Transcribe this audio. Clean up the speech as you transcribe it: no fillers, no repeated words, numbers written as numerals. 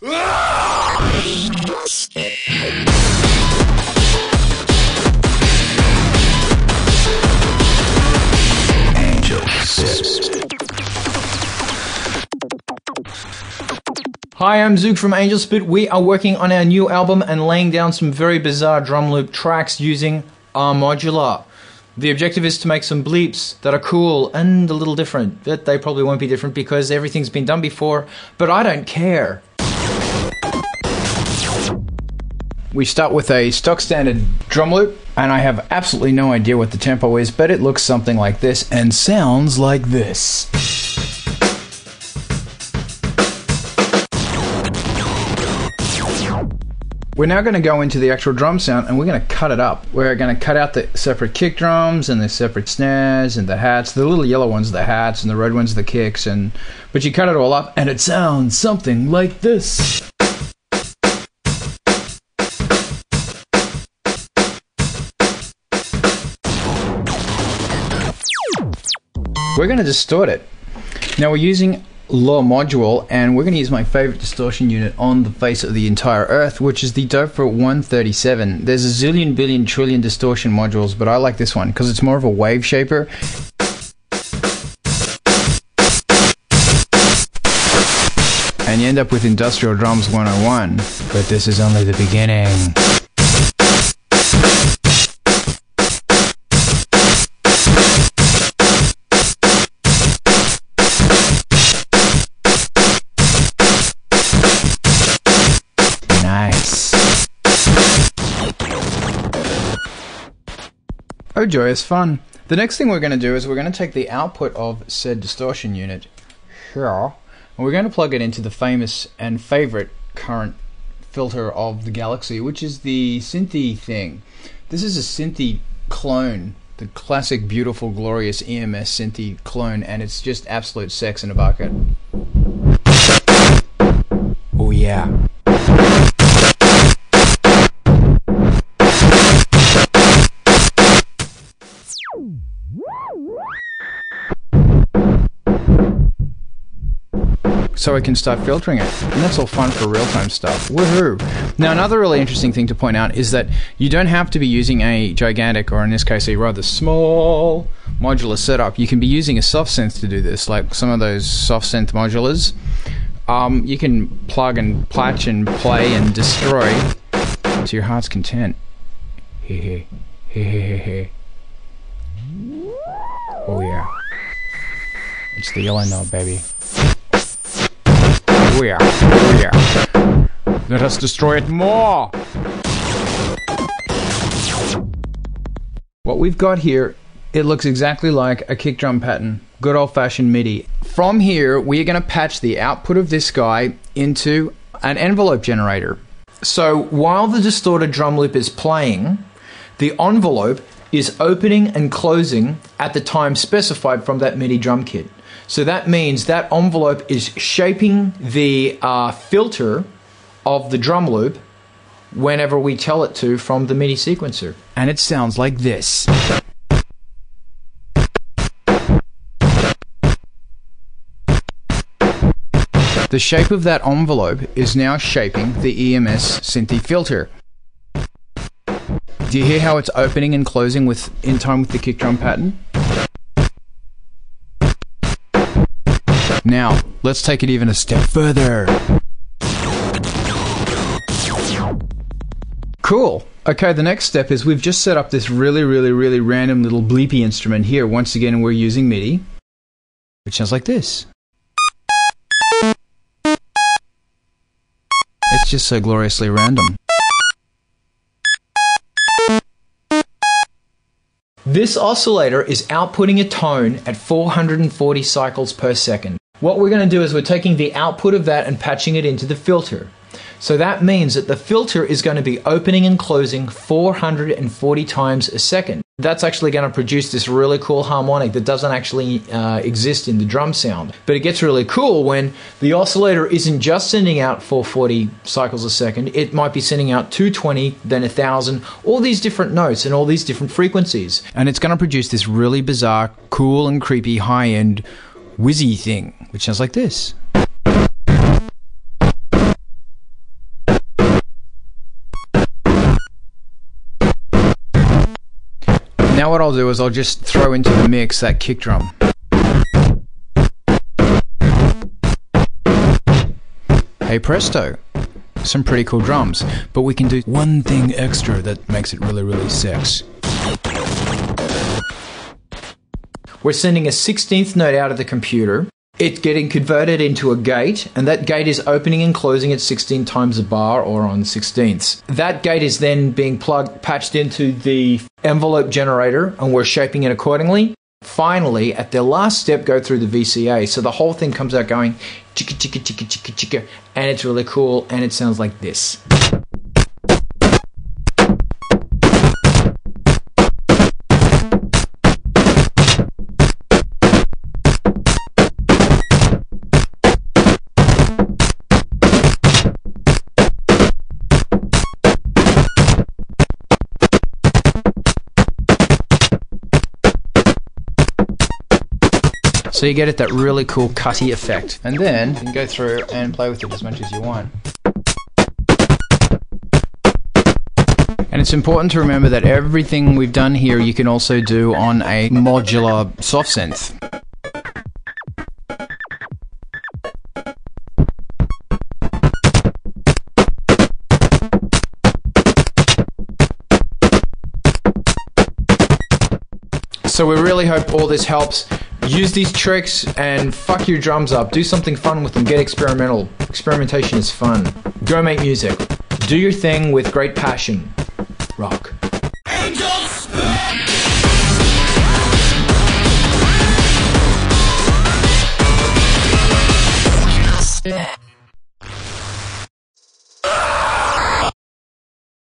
Hi, I'm Zoog from Angelspit. We are working on our new album and laying down some very bizarre drum loop tracks using our modular. The objective is to make some bleeps that are cool and a little different. But they probably won't be different because everything's been done before, but I don't care. We start with a stock standard drum loop, and I have absolutely no idea what the tempo is, but it looks something like this and sounds like this. We're now going to go into the actual drum sound and we're going to cut it up. We're going to cut out the separate kick drums and the separate snares and the hats. The little yellow ones are the hats and the red ones are the kicks. But you cut it all up and it sounds something like this. We're going to distort it. Now we're using low module, and we're going to use my favorite distortion unit on the face of the entire earth, which is the Blipvert 137. There's a zillion, billion, trillion distortion modules, but I like this one because it's more of a wave shaper. And you end up with Industrial Drums 101, but this is only the beginning. Oh, joyous fun. The next thing we're going to do is we're going to take the output of said distortion unit here, and we're going to plug it into the famous and favorite current filter of the galaxy, which is the Synthy thing. This is a Synthy clone, the classic, beautiful, glorious EMS Synthy clone, and it's just absolute sex in a bucket. Oh yeah. So I can start filtering it, and that's all fun for real-time stuff. Woohoo! Now, another really interesting thing to point out is that you don't have to be using a gigantic, or in this case a rather small, modular setup. You can be using a soft synth to do this, like some of those soft synth modulars. You can plug and platch and play and destroy to your heart's content. Heh heh heh heh. Oh yeah, it's the yellow knob, baby. Oh yeah, oh yeah. Let us destroy it more! What we've got here, it looks exactly like a kick drum pattern. Good old-fashioned MIDI. From here, we are going to patch the output of this guy into an envelope generator. So while the distorted drum loop is playing, the envelope is opening and closing at the time specified from that MIDI drum kit. So that means that envelope is shaping the filter of the drum loop whenever we tell it to from the MIDI sequencer. And it sounds like this. The shape of that envelope is now shaping the EMS Synthy filter. Do you hear how it's opening and closing in time with the kick drum pattern? Now, let's take it even a step further. Cool. Okay, the next step is we've just set up this really random little bleepy instrument here. Once again, we're using MIDI, which sounds like this. It's just so gloriously random. This oscillator is outputting a tone at 440 cycles per second. What we're going to do is we're taking the output of that and patching it into the filter. So that means that the filter is going to be opening and closing 440 times a second. That's actually going to produce this really cool harmonic that doesn't actually exist in the drum sound. But it gets really cool when the oscillator isn't just sending out 440 cycles a second. It might be sending out 220, then 1000, all these different notes and all these different frequencies. And it's going to produce this really bizarre, cool and creepy, high-end, whizzy thing, which sounds like this. Now what I'll do is I'll just throw into the mix that kick drum. Hey presto, some pretty cool drums, but we can do one thing extra that makes it really, really sex. We're sending a 16th note out of the computer. It's getting converted into a gate, and that gate is opening and closing at 16 times a bar or on 16ths. That gate is then being patched into the envelope generator, and we're shaping it accordingly. Finally, at the last step, go through the VCA, so the whole thing comes out going chicka chicka chicka chicka chicka, and it's really cool, and it sounds like this. So you get it that really cool cutty effect. And then you can go through and play with it as much as you want. And it's important to remember that everything we've done here you can also do on a modular soft synth. So we really hope all this helps. Use these tricks and fuck your drums up. Do something fun with them. Get experimental. Experimentation is fun. Go make music. Do your thing with great passion. Rock.